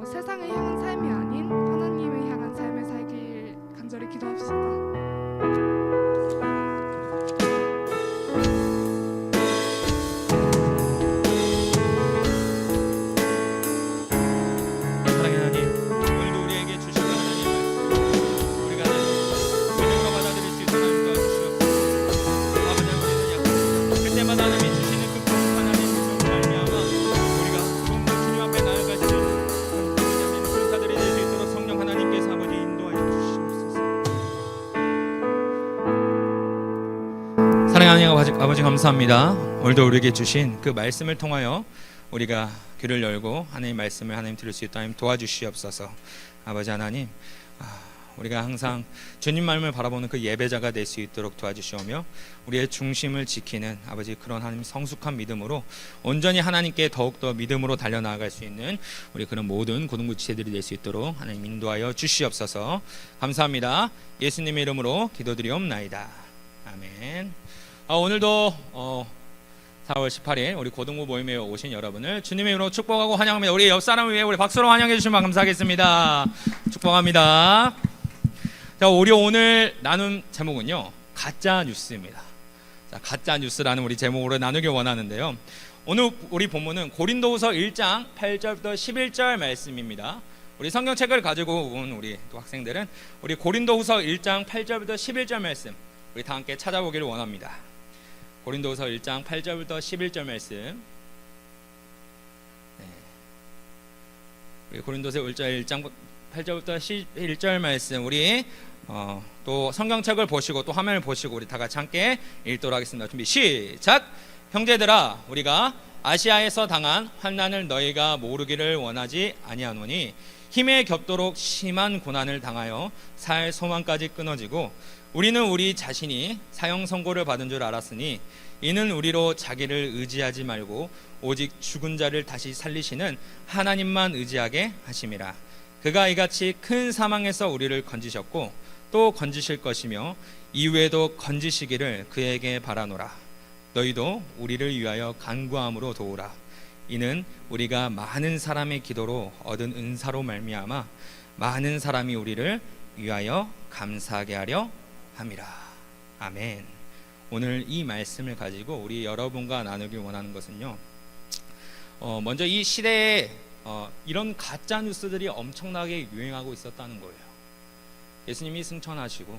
세상을 향한 삶이 아닌 하나님을 향한 삶을 살길 간절히 기도합시다. 사랑의 하나님, 오늘도 우리에게 주신 하나님의 말씀 우리가 믿음으로 받아들일 수 있도록 하나님 도와주시옵소서. 아버지, 우리는 약합니다. 그때마다 하나님이 주시는 그 복음 하나님의 말씀을 말미암아 우리가 좀더 주님 앞에 나아갈 수 있는 군사들이 될 수 있도록 성령 하나님께서 아버지 인도하여 주시옵소서. 사랑하는 아버지 감사합니다. 오늘도 우리에게 주신 그 말씀을 통하여 우리가 귀를 열고 하나님의 말씀을 하나님 들을 수 있도록 하나님 도와주시옵소서. 아버지 하나님, 우리가 항상 주님 말씀을 바라보는 그 예배자가 될 수 있도록 도와주시오며 우리의 중심을 지키는 아버지 그런 하나님 성숙한 믿음으로 온전히 하나님께 더욱더 믿음으로 달려나갈 수 있는 우리 그런 모든 고등부 지체들이 될 수 있도록 하나님 인도하여 주시옵소서. 감사합니다. 예수님의 이름으로 기도드리옵나이다. 아멘. 오늘도 4월 18일 우리 고등부 모임에 오신 여러분을 주님의 이름으로 축복하고 환영합니다. 우리 옆 사람을 위해 우리 박수로 환영해 주시면 감사하겠습니다. 축복합니다. 자, 우리 오늘 나눈 제목은요, 가짜 뉴스입니다. 자, 가짜 뉴스라는 우리 제목으로 나누길 원하는데요. 오늘 우리 본문은 고린도후서 1장 8절부터 11절 말씀입니다. 우리 성경책을 가지고 온 우리 또 학생들은 우리 고린도후서 1장 8절부터 11절 말씀 우리 다 함께 찾아보기를 원합니다. 고린도후서 1장 8절부터 11절 말씀. 우리 고린도서 1장 8절부터 11절 말씀 우리 또 성경책을 보시고 또 화면을 보시고 우리 다 같이 함께 읽도록 하겠습니다. 준비 시작. 형제들아, 우리가 아시아에서 당한 환난을 너희가 모르기를 원하지 아니하노니 힘에 겹도록 심한 고난을 당하여 살 소망까지 끊어지고 우리는 우리 자신이 사형 선고를 받은 줄 알았으니 이는 우리로 자기를 의지하지 말고 오직 죽은 자를 다시 살리시는 하나님만 의지하게 하심이라. 그가 이같이 큰 사망에서 우리를 건지셨고 또 건지실 것이며 이후에도 건지시기를 그에게 바라노라. 너희도 우리를 위하여 간구함으로 도우라. 이는 우리가 많은 사람의 기도로 얻은 은사로 말미암아 많은 사람이 우리를 위하여 감사하게 하려 함이라. 아멘. 오늘 이 말씀을 가지고 우리 여러분과 나누길 원하는 것은요, 먼저 이 시대에 이런 가짜 뉴스들이 엄청나게 유행하고 있었다는 거예요. 예수님이 승천하시고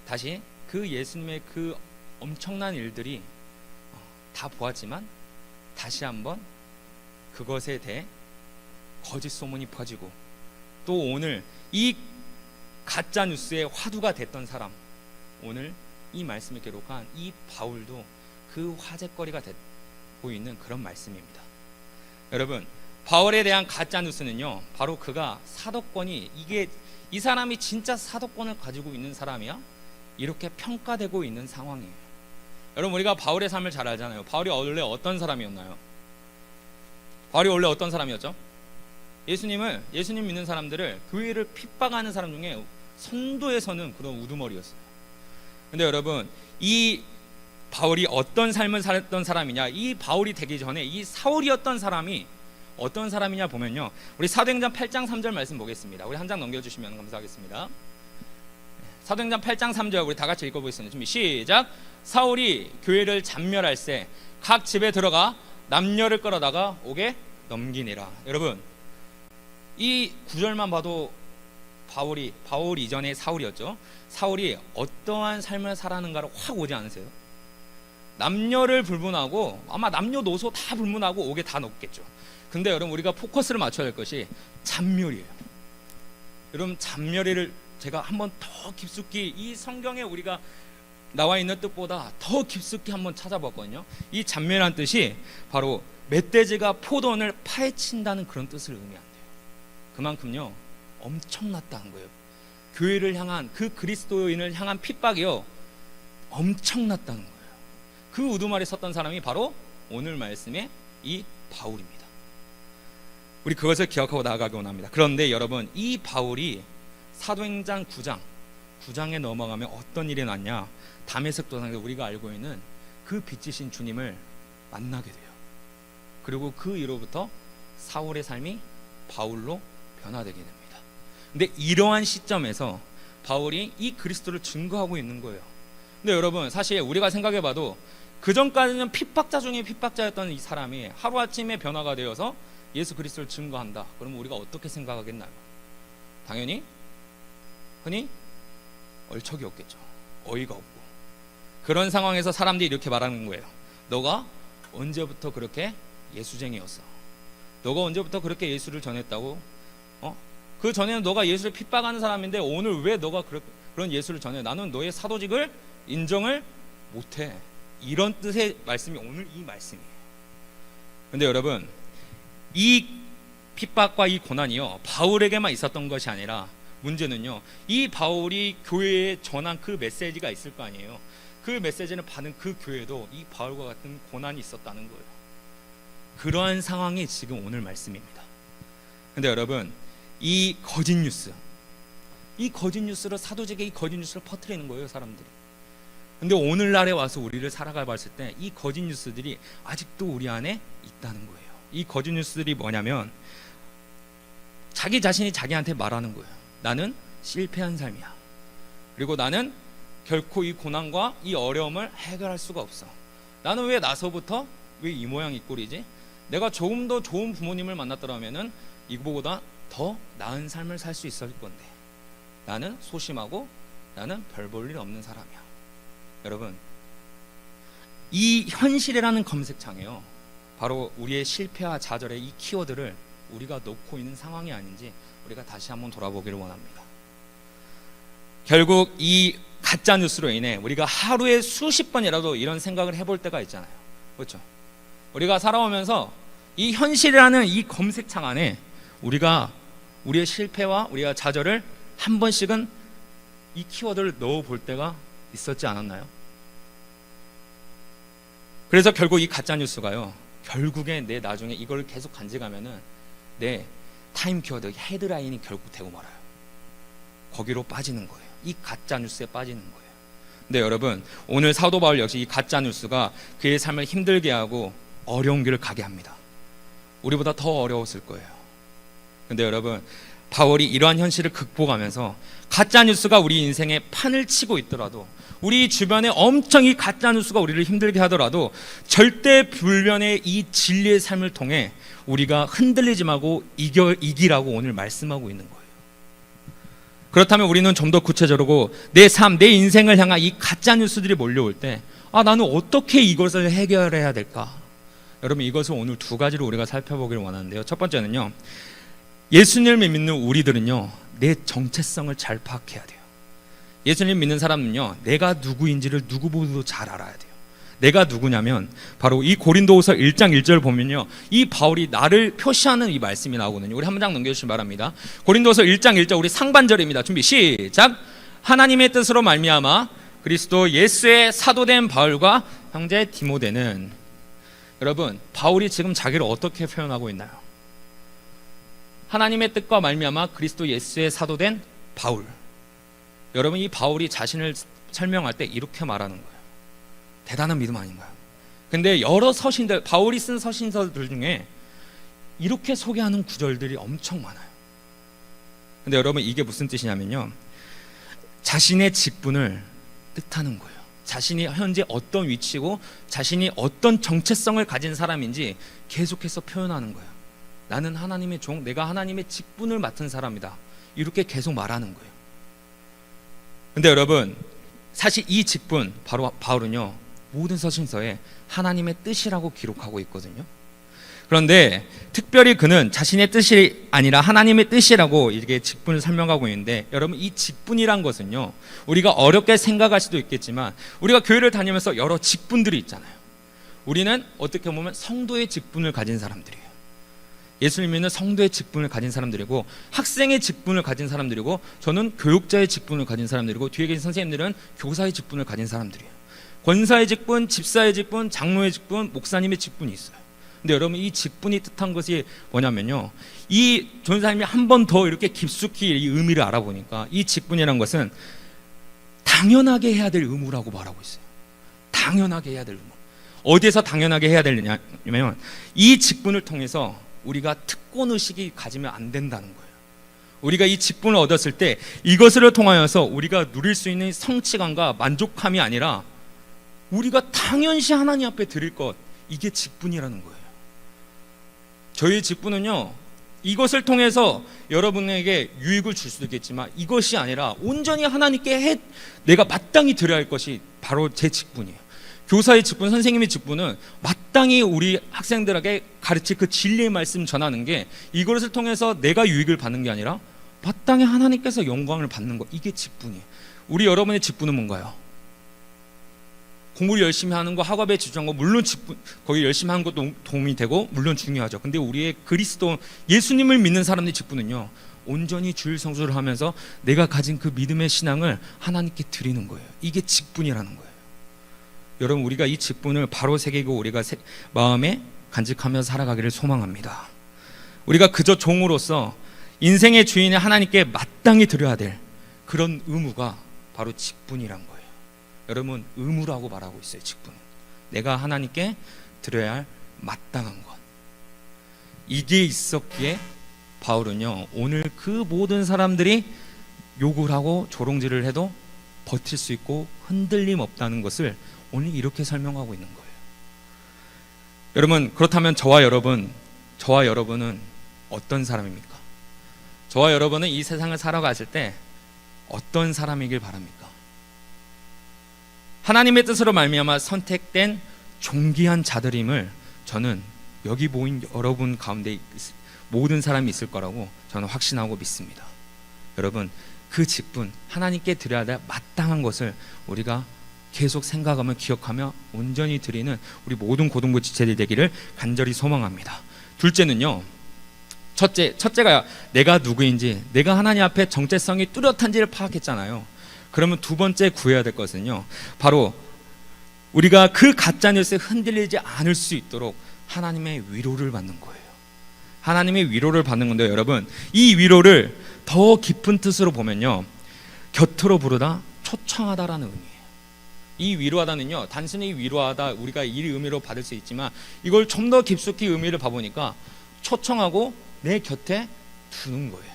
다시 그 예수님의 그 엄청난 일들이 다 보았지만 다시 한번 그것에 대해 거짓 소문이 퍼지고 또 오늘 이 가짜 뉴스의 화두가 됐던 사람, 오늘 이 말씀을 기록한 이 바울도 그 화제거리가 되고 있는 그런 말씀입니다. 여러분, 바울에 대한 가짜 뉴스는요, 바로 그가 사도권이 이 사람이 진짜 사도권을 가지고 있는 사람이야? 이렇게 평가되고 있는 상황이에요. 여러분, 우리가 바울의 삶을 잘 알잖아요. 바울이 원래 어떤 사람이었나요? 바울이 원래 어떤 사람이었죠? 예수님 믿는 사람들을 교회를 핍박하는 사람 중에 선도에서는 그런 우두머리였어요. 근데 여러분, 이 바울이 어떤 삶을 살았던 사람이냐, 이 바울이 되기 전에 이 사울이었던 사람이 어떤 사람이냐 보면요, 우리 사도행전 8장 3절 말씀 보겠습니다. 우리 한 장 넘겨주시면 감사하겠습니다. 사도행전 8장 3절 우리 다 같이 읽어보겠습니다. 준비 시작. 사울이 교회를 잡멸할 새 각 집에 들어가 남녀를 끌어다가 옥에 넘기니라. 여러분, 이 구절만 봐도 바울 이전에 사울이었죠. 사울이 어떠한 삶을 살았는가를 확 오지 않으세요? 남녀를 불문하고 아마 남녀노소 다 불문하고 옥에 다 넣겠죠. 근데 여러분, 우리가 포커스를 맞춰야 할 것이 잔멸이에요. 여러분, 잔멸을 제가 한번 더 깊숙이 이 성경에 우리가 나와 있는 뜻보다 더 깊숙이 한번 찾아봤거든요. 이 잔멸한 뜻이 바로 멧돼지가 포도원을 파헤친다는 그런 뜻을 의미한대요. 그만큼요 엄청났다는 거예요. 교회를 향한 그 그리스도인을 향한 핍박이요 엄청났다는 거예요. 그 우두말에 섰던 사람이 바로 오늘 말씀의 이 바울입니다. 우리 그것을 기억하고 나아가기 원합니다. 그런데 여러분, 이 바울이 사도행전 9장에 넘어가면 어떤 일이 났냐, 다메섹 도상에서 우리가 알고 있는 그 빛이신 주님을 만나게 돼요. 그리고 그 이후로부터 사울의 삶이 바울로 변화되게 됩니다. 근데 이러한 시점에서 바울이 이 그리스도를 증거하고 있는 거예요. 근데 여러분, 사실 우리가 생각해봐도 그 전까지는 핍박자 중에 핍박자였던 이 사람이 하루아침에 변화가 되어서 예수 그리스도를 증거한다. 그러면 우리가 어떻게 생각하겠나요? 당연히 흔히 얼척이 없겠죠. 어이가 없고. 그런 상황에서 사람들이 이렇게 말하는 거예요. 너가 언제부터 그렇게 예수쟁이였어? 너가 언제부터 그렇게 예수를 전했다고? 그 전에는 너가 예수를 핍박하는 사람인데 오늘 왜 너가 그런 예수를 전해? 나는 너의 사도직을 인정을 못해. 이런 뜻의 말씀이 오늘 이 말씀이에요. 근데 여러분, 이 핍박과 이 고난이요, 바울에게만 있었던 것이 아니라 문제는요, 이 바울이 교회에 전한 그 메시지가 있을 거 아니에요. 그 메시지를 받은 그 교회도 이 바울과 같은 고난이 있었다는 거예요. 그러한 상황이 지금 오늘 말씀입니다. 근데 여러분, 이 거짓 뉴스로 사도직의 이 거짓 뉴스를 퍼뜨리는 거예요, 사람들이. 근데 오늘날에 와서 우리를 살아가 봤을 때 이 거짓 뉴스들이 아직도 우리 안에 있다는 거예요. 이 거짓 뉴스들이 뭐냐면 자기 자신이 자기한테 말하는 거예요. 나는 실패한 삶이야. 그리고 나는 결코 이 고난과 이 어려움을 해결할 수가 없어. 나는 왜 나서부터 왜 이 모양 이 꼴이지? 내가 조금 더 좋은 부모님을 만났더라면은 이거보다 더 나은 삶을 살 수 있을 건데 나는 소심하고 나는 별 볼 일 없는 사람이야. 여러분, 이 현실이라는 검색창에요, 바로 우리의 실패와 좌절의 이 키워드를 우리가 놓고 있는 상황이 아닌지 우리가 다시 한번 돌아보기를 원합니다. 결국 이 가짜 뉴스로 인해 우리가 하루에 수십 번이라도 이런 생각을 해볼 때가 있잖아요. 그렇죠? 우리가 살아오면서 이 현실이라는 이 검색창 안에 우리가 우리의 실패와 우리가 좌절을 한 번씩은 이 키워드를 넣어볼 때가 있었지 않았나요? 그래서 결국 이 가짜 뉴스가요, 결국에 내 나중에 이걸 계속 간직하면은 내 타임 키워드 헤드라인이 결국 되고 말아요. 거기로 빠지는 거예요. 이 가짜 뉴스에 빠지는 거예요. 근데 여러분, 오늘 사도 바울 역시 이 가짜 뉴스가 그의 삶을 힘들게 하고 어려운 길을 가게 합니다. 우리보다 더 어려웠을 거예요. 근데 여러분, 바울이 이러한 현실을 극복하면서 가짜 뉴스가 우리 인생에 판을 치고 있더라도, 우리 주변에 엄청 이 가짜 뉴스가 우리를 힘들게 하더라도 절대 불변의 이 진리의 삶을 통해 우리가 흔들리지 말고 이기라고 오늘 말씀하고 있는 거예요. 그렇다면 우리는 좀 더 구체적으로 내 삶, 내 인생을 향한 이 가짜 뉴스들이 몰려올 때 나는 어떻게 이것을 해결해야 될까? 여러분, 이것을 오늘 두 가지로 우리가 살펴보기를 원하는데요. 첫 번째는요, 예수님을 믿는 우리들은요, 내 정체성을 잘 파악해야 돼요. 예수님 믿는 사람은요, 내가 누구인지를 누구보다도 잘 알아야 돼요. 내가 누구냐면 바로 이 고린도후서 1장 1절 보면요, 이 바울이 나를 표시하는 이 말씀이 나오거든요. 우리 한 장 넘겨주시기 바랍니다. 고린도후서 1장 1절, 우리 상반절입니다. 준비 시작. 하나님의 뜻으로 말미암아 그리스도 예수의 사도된 바울과 형제 디모데는. 여러분, 바울이 지금 자기를 어떻게 표현하고 있나요? 하나님의 뜻과 말미암아 그리스도 예수의 사도된 바울. 여러분, 이 바울이 자신을 설명할 때 이렇게 말하는 거예요. 대단한 믿음 아닌가요? 근데 여러 서신들, 바울이 쓴 서신서들 중에 이렇게 소개하는 구절들이 엄청 많아요. 근데 여러분, 이게 무슨 뜻이냐면요, 자신의 직분을 뜻하는 거예요. 자신이 현재 어떤 위치고 자신이 어떤 정체성을 가진 사람인지 계속해서 표현하는 거예요. 나는 하나님의 종, 내가 하나님의 직분을 맡은 사람이다, 이렇게 계속 말하는 거예요. 근데 여러분, 사실 이 직분, 바로 바울은요, 모든 서신서에 하나님의 뜻이라고 기록하고 있거든요. 그런데 특별히 그는 자신의 뜻이 아니라 하나님의 뜻이라고 이렇게 직분을 설명하고 있는데, 여러분, 이 직분이란 것은요, 우리가 어렵게 생각할 수도 있겠지만 우리가 교회를 다니면서 여러 직분들이 있잖아요. 우리는 어떻게 보면 성도의 직분을 가진 사람들이에요. 예수님은 성도의 직분을 가진 사람들이고, 학생의 직분을 가진 사람들이고, 저는 교육자의 직분을 가진 사람들이고, 뒤에 계신 선생님들은 교사의 직분을 가진 사람들이에요. 권사의 직분, 집사의 직분, 장로의 직분, 목사님의 직분이 있어요. 근데 여러분, 이 직분이 뜻한 것이 뭐냐면요, 이 전사님이 한 번 더 이렇게 깊숙이 이 의미를 알아보니까 이 직분이란 것은 당연하게 해야 될 의무라고 말하고 있어요. 당연하게 해야 될 의무. 어디에서 당연하게 해야 되느냐면 이 직분을 통해서 우리가 특권 의식이 가지면 안 된다는 거예요. 우리가 이 직분을 얻었을 때 이것을 통하여서 우리가 누릴 수 있는 성취감과 만족함이 아니라 우리가 당연시 하나님 앞에 드릴 것, 이게 직분이라는 거예요. 저희 직분은요, 이것을 통해서 여러분에게 유익을 줄 수도 있겠지만 이것이 아니라 온전히 하나님께 내가 마땅히 드려야 할 것이 바로 제 직분이에요. 교사의 직분, 선생님의 직분은 마땅히 우리 학생들에게 가르칠 그 진리의 말씀 전하는 게, 이것을 통해서 내가 유익을 받는 게 아니라 마땅히 하나님께서 영광을 받는 것, 이게 직분이에요. 우리 여러분의 직분은 뭔가요? 공부를 열심히 하는 거, 학업에 집중한 거, 물론 직분, 거기 열심히 하는 것도 도움이 되고 물론 중요하죠. 근데 우리의 그리스도 예수님을 믿는 사람들의 직분은요, 온전히 주일 성수를 하면서 내가 가진 그 믿음의 신앙을 하나님께 드리는 거예요. 이게 직분이라는 거예요. 여러분, 우리가 이 직분을 바로 새기고 우리가 마음에 간직하며 살아가기를 소망합니다. 우리가 그저 종으로서 인생의 주인의 하나님께 마땅히 드려야 될 그런 의무가 바로 직분이란 거예요. 여러분, 의무라고 말하고 있어요. 직분은 내가 하나님께 드려야 할 마땅한 것, 이게 있었기에 바울은요, 오늘 그 모든 사람들이 욕을 하고 조롱질을 해도 버틸 수 있고 흔들림 없다는 것을 오늘 이렇게 설명하고 있는 거예요. 여러분, 그렇다면 저와 여러분은 어떤 사람입니까? 저와 여러분은 이 세상을 살아가실 때 어떤 사람이길 바랍니까? 하나님의 뜻으로 말미암아 선택된 존귀한 자들임을 저는 여기 모인 여러분 가운데 모든 사람이 있을 거라고 저는 확신하고 믿습니다. 여러분, 그 직분, 하나님께 드려야 될 마땅한 것을 우리가 계속 생각하며 기억하며 온전히 드리는 우리 모든 고등부 지체들 되기를 간절히 소망합니다. 둘째는요, 첫째가 내가 누구인지, 내가 하나님 앞에 정체성이 뚜렷한지를 파악했잖아요. 그러면 두 번째 구해야 될 것은요, 바로 우리가 그 가짜 뉴스에 흔들리지 않을 수 있도록 하나님의 위로를 받는 거예요. 하나님의 위로를 받는 건데, 여러분, 이 위로를 더 깊은 뜻으로 보면요, 곁으로 부르다, 초청하다라는 의미예요. 이 위로하다는요, 단순히 위로하다 우리가 이 의미로 받을 수 있지만 이걸 좀 더 깊숙이 의미를 봐보니까 초청하고 내 곁에 두는 거예요.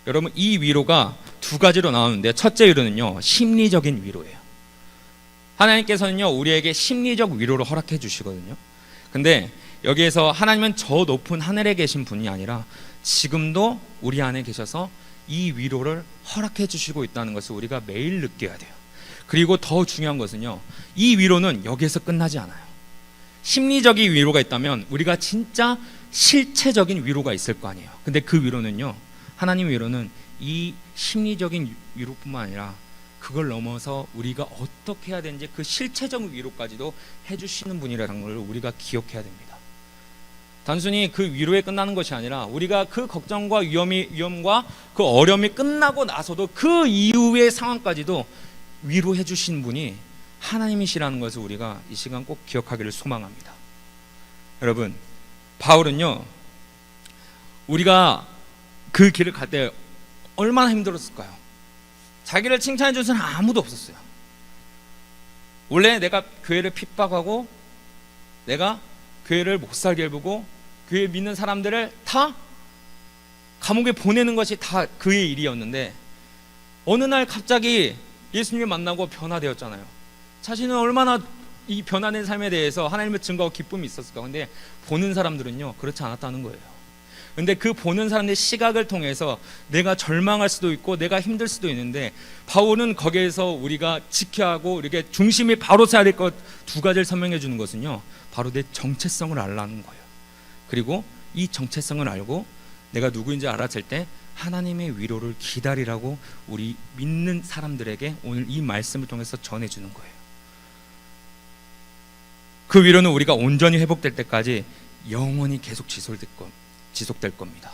여러분, 이 위로가 두 가지로 나오는데, 첫째 위로는요, 심리적인 위로예요. 하나님께서는요, 우리에게 심리적 위로를 허락해 주시거든요. 근데 여기에서 하나님은 저 높은 하늘에 계신 분이 아니라 지금도 우리 안에 계셔서 이 위로를 허락해 주시고 있다는 것을 우리가 매일 느껴야 돼요. 그리고 더 중요한 것은요, 이 위로는 여기에서 끝나지 않아요. 심리적인 위로가 있다면 우리가 진짜 실체적인 위로가 있을 거 아니에요. 근데 그 위로는요, 하나님 위로는 이 심리적인 위로뿐만 아니라 그걸 넘어서 우리가 어떻게 해야 되는지 그 실체적 위로까지도 해주시는 분이라는 걸 우리가 기억해야 됩니다. 단순히 그 위로에 끝나는 것이 아니라 우리가 그 걱정과 위험과 그 어려움이 끝나고 나서도 그 이후의 상황까지도 위로해 주신 분이 하나님이시라는 것을 우리가 이 시간 꼭 기억하기를 소망합니다. 여러분, 바울은요, 우리가 그 길을 갈 때 얼마나 힘들었을까요? 자기를 칭찬해 준 사람 아무도 없었어요. 원래 내가 교회를 핍박하고 내가 교회를 못 살게 해보고 교회 믿는 사람들을 다 감옥에 보내는 것이 다 그의 일이었는데, 어느 날 갑자기 예수님을 만나고 변화되었잖아요. 자신은 얼마나 이 변화된 삶에 대해서 하나님의 증거와 기쁨이 있었을까. 근데 보는 사람들은요, 그렇지 않았다는 거예요. 근데 그 보는 사람들의 시각을 통해서 내가 절망할 수도 있고 내가 힘들 수도 있는데, 바울은 거기에서 우리가 지켜야 하고 이렇게 중심이 바로 서야 될 것 두 가지를 설명해 주는 것은요, 바로 내 정체성을 알라는 거예요. 그리고 이 정체성을 알고 내가 누구인지 알았을 때 하나님의 위로를 기다리라고 우리 믿는 사람들에게 오늘 이 말씀을 통해서 전해주는 거예요. 그 위로는 우리가 온전히 회복될 때까지 영원히 계속 지속될 겁니다.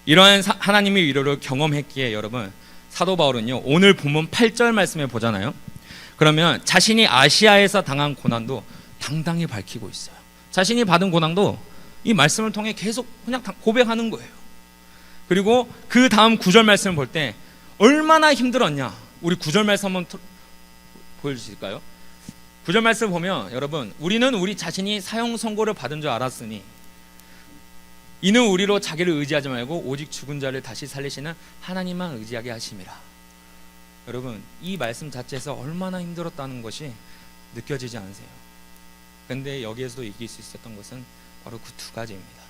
이러한 하나님의 위로를 경험했기에 여러분, 사도 바울은요, 오늘 본문 8절 말씀에 보잖아요. 그러면 자신이 아시아에서 당한 고난도 당당히 밝히고 있어요. 자신이 받은 고난도 이 말씀을 통해 계속 그냥 고백하는 거예요. 그리고 그 다음 9절 말씀을 볼 때 얼마나 힘들었냐, 우리 9절 말씀 한번 보여주실까요? 9절 말씀 보면, 여러분, 우리는 우리 자신이 사형 선고를 받은 줄 알았으니 이는 우리로 자기를 의지하지 말고 오직 죽은 자를 다시 살리시는 하나님만 의지하게 하심이라. 여러분, 이 말씀 자체에서 얼마나 힘들었다는 것이 느껴지지 않으세요? 근데 여기에서도 이길 수 있었던 것은 바로 그 두 가지입니다.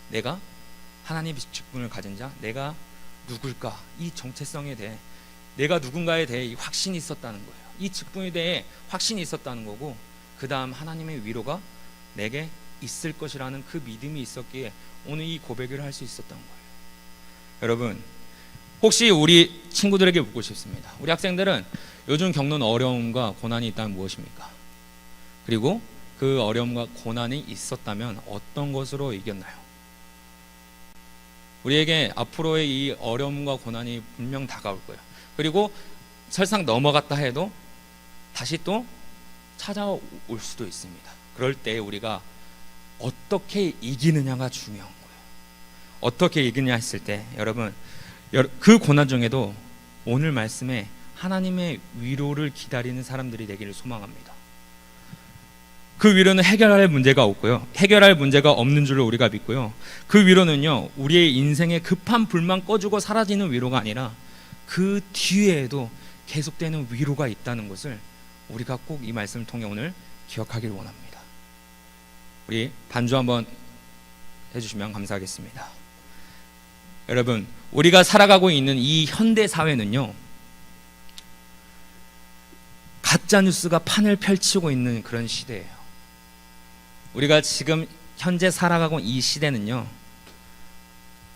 내가 하나님의 직분을 가진 자, 내가 누굴까, 이 정체성에 대해, 내가 누군가에 대해 이 확신이 있었다는 거예요. 이 직분에 대해 확신이 있었다는 거고, 그 다음 하나님의 위로가 내게 있을 것이라는 그 믿음이 있었기에 오늘 이 고백을 할 수 있었던 거예요. 여러분, 혹시 우리 친구들에게 묻고 싶습니다. 우리 학생들은 요즘 겪는 어려움과 고난이 있다면 무엇입니까? 그리고 그 어려움과 고난이 있었다면 어떤 것으로 이겼나요? 우리에게 앞으로의 이 어려움과 고난이 분명 다가올 거예요. 그리고 설상 넘어갔다 해도 다시 또 찾아올 수도 있습니다. 그럴 때 우리가 어떻게 이기느냐가 중요한 거예요. 어떻게 이기냐 했을 때 여러분, 그 고난 중에도 오늘 말씀에 하나님의 위로를 기다리는 사람들이 되기를 소망합니다. 그 위로는 해결할 문제가 없고요, 해결할 문제가 없는 줄로 우리가 믿고요, 그 위로는요 우리의 인생의 급한 불만 꺼주고 사라지는 위로가 아니라 그 뒤에도 계속되는 위로가 있다는 것을 우리가 꼭 이 말씀을 통해 오늘 기억하길 원합니다. 우리 반주 한번 해주시면 감사하겠습니다. 여러분, 우리가 살아가고 있는 이 현대 사회는요 가짜 뉴스가 판을 펼치고 있는 그런 시대예요. 우리가 지금 현재 살아가고 이 시대는요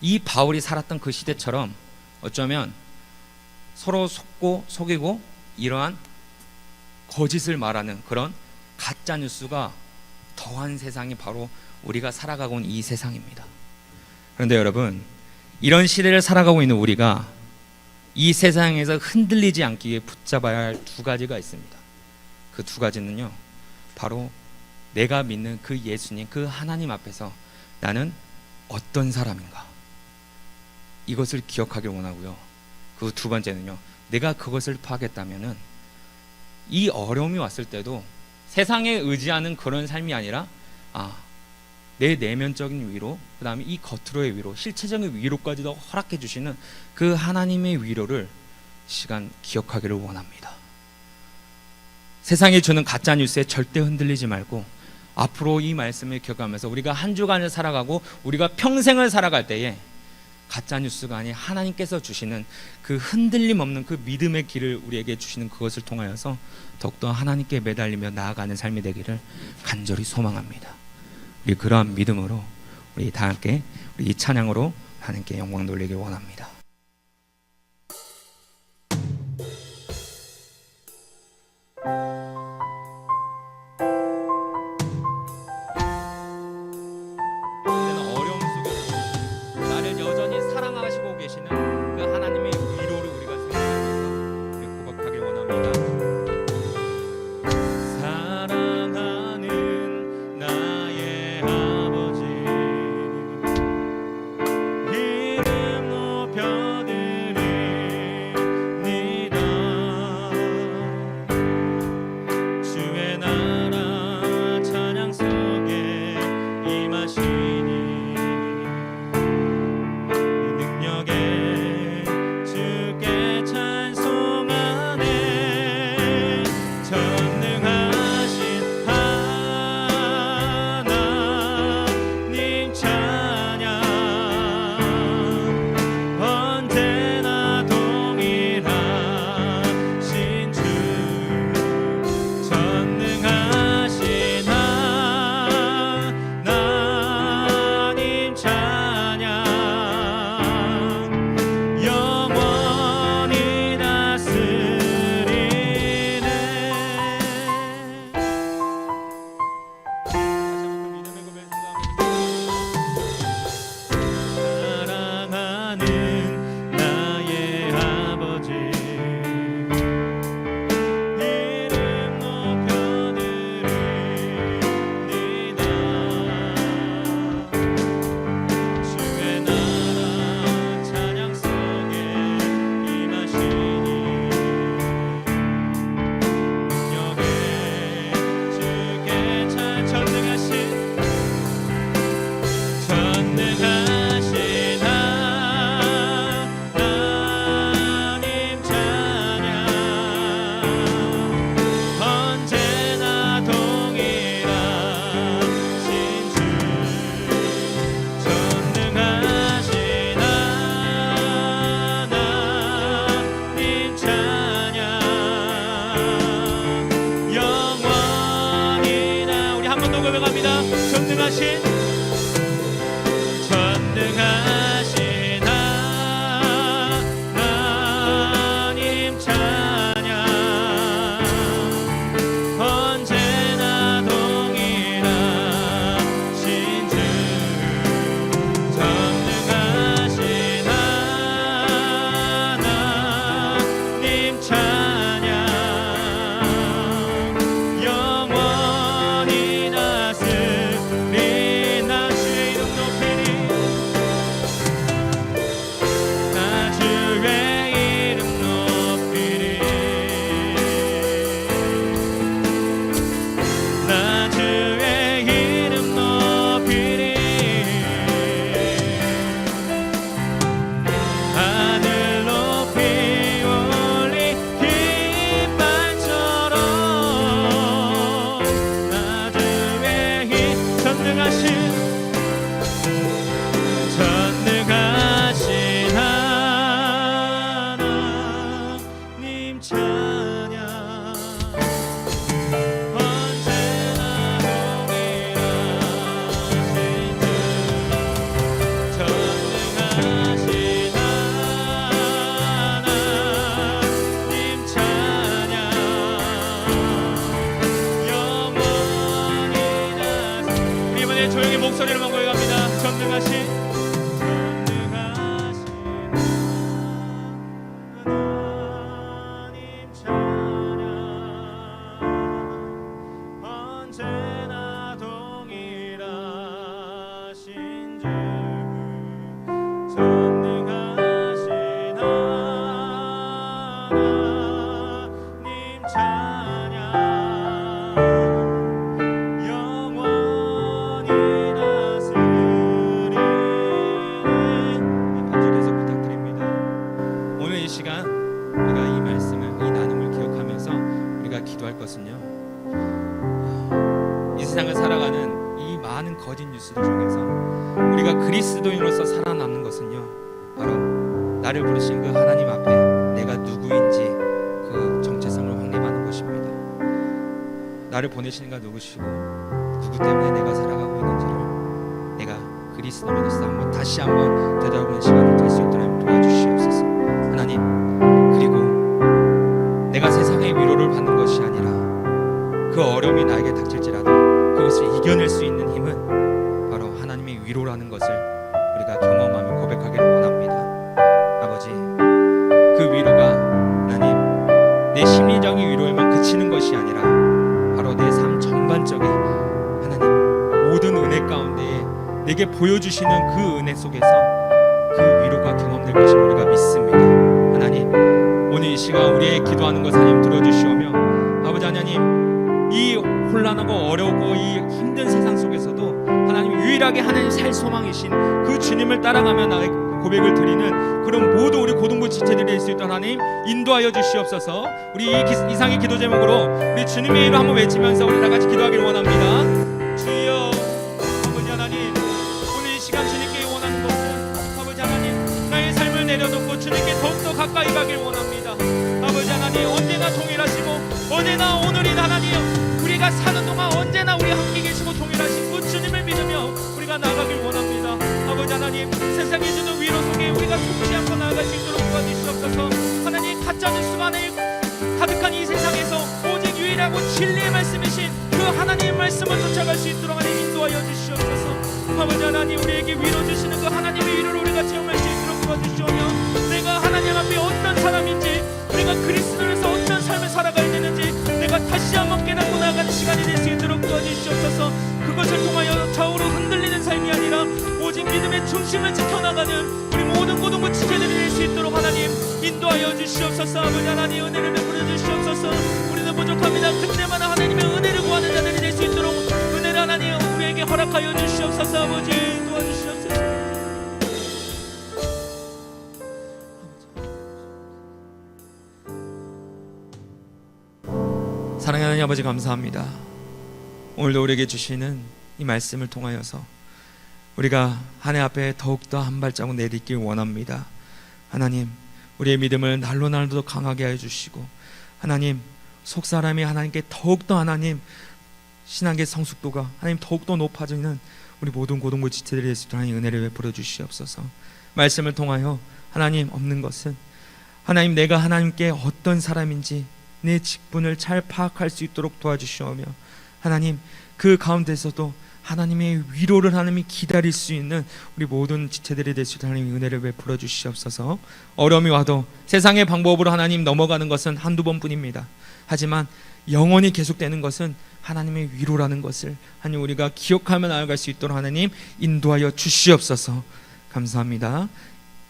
이 바울이 살았던 그 시대처럼 어쩌면 서로 속고 속이고 이러한 거짓을 말하는 그런 가짜 뉴스가 더한 세상이 바로 우리가 살아가고 있는 이 세상입니다. 그런데 여러분, 이런 시대를 살아가고 있는 우리가 이 세상에서 흔들리지 않기 위해 붙잡아야 할 두 가지가 있습니다. 그 두 가지는요 바로 내가 믿는 그 예수님, 그 하나님 앞에서 나는 어떤 사람인가, 이것을 기억하길 원하고요. 그 두 번째는요, 내가 그것을 파악했다면은 이 어려움이 왔을 때도 세상에 의지하는 그런 삶이 아니라 내 내면적인 위로, 그 다음에 이 겉으로의 위로, 실체적인 위로까지도 허락해 주시는 그 하나님의 위로를 시간 기억하기를 원합니다. 세상이 주는 가짜 뉴스에 절대 흔들리지 말고 앞으로 이 말씀을 기억하면서 우리가 한 주간을 살아가고 우리가 평생을 살아갈 때에 가짜 뉴스가 아닌 하나님께서 주시는 그 흔들림 없는 그 믿음의 길을 우리에게 주시는 그것을 통하여서 더욱더 하나님께 매달리며 나아가는 삶이 되기를 간절히 소망합니다. 우리 그러한 믿음으로 우리 다 함께 우리 이 찬양으로 하나님께 영광 돌리길 원합니다. 어려움 속에서 나를 여전히 사랑하시고 계시는 그 하나님의 위로를 우리가 생각하면서 고백하길 원합니다. 사랑하는 나의 아버지, 이름 높여 전능하신 하나님 찬양 언제나 동일하신 주 전능하신 하나님 찬양 영원히 다스린 나 주의 이름 높이리 나 주의 이름 높이리 나 주의 이름 높이리 하늘 높이 올리 깃발처럼 나 주의 힘 전능하신 하나님 찬양 언제나 동일하신 주 전능하신 하나님 찬양 영원히 우리 이번에 조용히 목소리로만 고백합니다. 전능하신 하나님 찬양 언제나 동일하신 주 전능하신 하나님 찬양 영원히 다스리네. 반주 계속 부탁드립니다. 오늘 이 시간 우리가 이 말씀을 이 나눔을 기억하면서 우리가 기도할 것은요, 이 세상을 살아가는 이 많은 거짓 뉴스들 중에서 우리가 그리스도인으로서 살아남는 것은요, 바로 나를 부르신 그 하나님 앞에 내가 누구인지 그 정체성을 확립하는 것입니다. 나를 보내신 이가 누구시고 누구 때문에 내가 살아가고 있는지를 내가 그리스도인으로서 한번 다시 한번 되돌아보는 시간을 될 수 있도록 도와주시옵소서. 하나님, 그리고 내가 세상의 위로를 받는 것이 아니라 그 어려움이 나에게 닥칠지라도 그것을 이겨낼 수 있는 힘은 바로 하나님의 위로라는 것을 우리가 경험하며 고백하기를 원합니다. 아버지, 그 위로가 하나님 내 심리적인 위로에만 그치는 것이 아니라 바로 내 삶 전반적인 하나님 모든 은혜 가운데에 내게 보여주시는 그 은혜 속에서 그 위로가 경험될 것을 우리가 믿습니다. 하나님, 오늘 이 시간 우리의 기도하는 것 하나님 들어주시오며 아버지 하나님, 이 혼란하고 어려우고 이 힘든 세상 속에서도 하나님 유일하게 하나님 살 소망이신 그 주님을 따라가며 나의 고백을 드리는 그런 모두 우리 고등부 지체들이 될 수 있도록 하나님 인도하여 주시옵소서. 우리 이상의 기도 제목으로 우리 주님의 이름 한번 외치면서 우리 다 같이 기도하기를 원합니다. 주여, 아버지 하나님, 오늘 이 시간 주님께 원하는 것은 아버지 하나님 나의 삶을 내려놓고 주님께 더욱더 가까이 가길 원합니다. 아버지 하나님, 언제나 동일하시고 언제나 오늘인 하나님, 우리가 사는 동안 언제나 우리 함께 계시고 동일하신 그 주님을 믿으며 우리가 나가길 원합니다. 아버지 하나님, 세상이 주는 위로 속에 우리가 속지 않고 나아갈 수 있도록 도와주시옵소서. 하나님, 가짜 뉴스가 하나님 가득한 이 세상에서 오직 유일하고 진리의 말씀이신 그 하나님의 말씀을 쫓아갈 수 있도록 하나님 인도하여 주시옵소서. 아버지 하나님, 우리에게 위로 주시는 그 하나님의 위로를 우리가 체험할 수 있도록 도와주시오며 내가 하나님 앞에 어떤 사람인지, 우리가 그리스도에서 어떤 삶을 살아가야 되는지 내가 다시 한번 깨닫고 나아가는 시간이 될 수 있도록 도와주시옵소서. 그것을 통하여 좌우로 흔들리는 삶이 아니라 오직 믿음의 중심을 지켜나가는 우리 모든 고등부 지체들이 될 수 있도록 하나님 인도하여 주시옵소서. 아버지 하나님, 은혜를 베풀어 주시옵소서. 우리는 부족합니다. 그때마다 하나님의 은혜를 구하는 자들이 될 수 있도록 은혜를 하나님 우리에게 허락하여 주시옵소서. 아버지 도와주시옵소서. 사랑하는 하나님 아버지, 감사합니다. 오늘도 우리에게 주시는 이 말씀을 통하여서 우리가 하나님 앞에 더욱더 한 발자국 내딛길 원합니다. 하나님, 우리의 믿음을 날로 날로 강하게 해주시고 하나님, 속사람이 하나님께 더욱더 하나님 신앙의 성숙도가 하나님 더욱더 높아지는 우리 모든 고등부 지체들이 될 수 있도록 하나님 은혜를 베풀어 주시옵소서. 말씀을 통하여 하나님 없는 것은 하나님 내가 하나님께 어떤 사람인지 내 직분을 잘 파악할 수 있도록 도와주시오며 하나님 그 가운데서도 하나님의 위로를 하나님이 기다릴 수 있는 우리 모든 지체들이 될 수 있도록 하나님 은혜를 베풀어 주시옵소서. 어려움이 와도 세상의 방법으로 하나님 넘어가는 것은 한두 번뿐입니다. 하지만 영원히 계속되는 것은 하나님의 위로라는 것을 하나님 우리가 기억하며 나아갈 수 있도록 하나님 인도하여 주시옵소서. 감사합니다.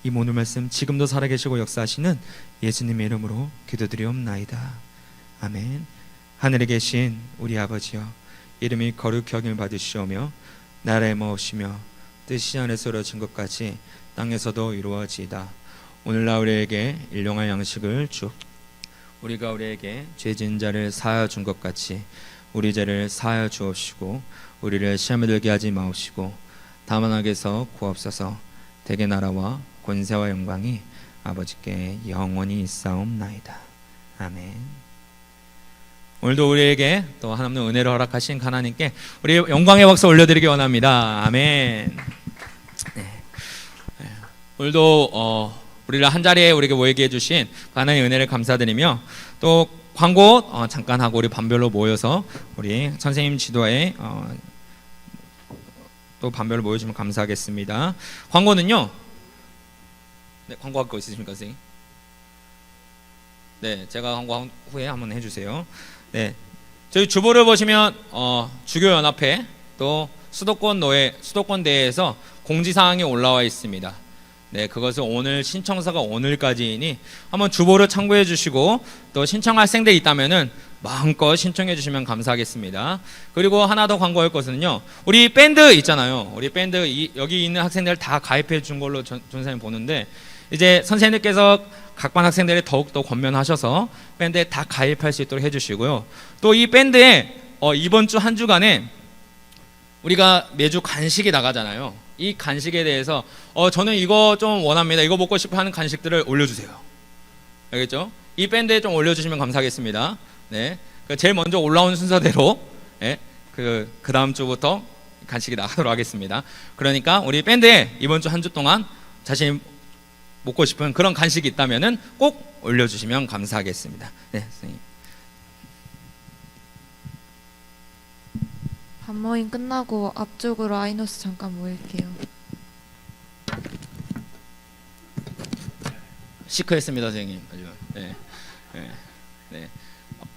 이 모든 말씀 지금도 살아계시고 역사하시는 예수님의 이름으로 기도드리옵나이다. 아멘. 하늘에 계신 우리 아버지여, 이름이 거룩히 여김을 받으시오며 나라에 머무시며 뜻이 하늘에서 이루어진 것 같이 땅에서도 이루어지이다. 오늘날 우리에게 일용할 양식을 주. 우리가 우리에게 죄 지은 자를 사하여 준 것 같이 우리 죄를 사하여 주옵시고 우리를 시험에 들게 하지 마옵시고 다만 악에서 구하옵소서. 대개 나라와 권세와 영광이 아버지께 영원히 있사옵나이다. 아멘. 오늘도 우리에게 또 하나님의 은혜를 허락하신 하나님께 우리 영광의 박수 올려드리기 원합니다. 아멘. 네. 오늘도 우리를 한 자리에 우리에게 모이게 해주신 하나님의 은혜를 감사드리며 또 광고 잠깐 하고 우리 반별로 모여서 우리 선생님 지도에 또 반별로 모여주시면 감사하겠습니다. 광고는요. 네, 광고할 거 있으십니까, 선생님? 네, 제가 광고 후에 한번 해주세요. 네, 저희 주보를 보시면 주교연합회 또 수도권 대회에서 공지사항이 올라와 있습니다. 네, 그것을 오늘 신청서가 오늘까지이니 한번 주보를 참고해 주시고 또 신청할 학생들이 있다면은 마음껏 신청해 주시면 감사하겠습니다. 그리고 하나 더 광고할 것은요, 우리 밴드 있잖아요. 우리 밴드 여기 있는 학생들 다 가입해 준 걸로 전사님 보는데 이제 선생님께서 각 반 학생들이 더욱더 권면하셔서 밴드에 다 가입할 수 있도록 해주시고요. 또 이 밴드에 이번 주 한 주간에 우리가 매주 간식이 나가잖아요. 이 간식에 대해서 저는 이거 좀 원합니다, 이거 먹고 싶어 하는 간식들을 올려주세요. 알겠죠? 이 밴드에 좀 올려주시면 감사하겠습니다. 네, 제일 먼저 올라온 순서대로 그 다음 주부터 간식이 나가도록 하겠습니다. 그러니까 우리 밴드에 이번 주 한 주 동안 자신이 먹고 싶은 그런 간식이 있다면은 꼭 올려주시면 감사하겠습니다. 네, 선생님. 반모임 끝나고 앞쪽으로 아이노스 잠깐 모일게요. 시크했습니다, 선생님. 아주. 네, 네, 네.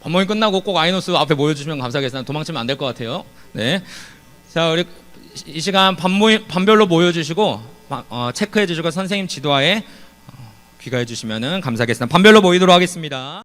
반모임 끝나고 꼭 아이노스 앞에 모여주시면 감사하겠습니다. 도망치면 안 될 것 같아요. 네. 자, 우리 이 시간 반별로 모여주시고 체크해 주시고 선생님 지도하에 귀가해 주시면 감사하겠습니다. 반별로 모이도록 하겠습니다.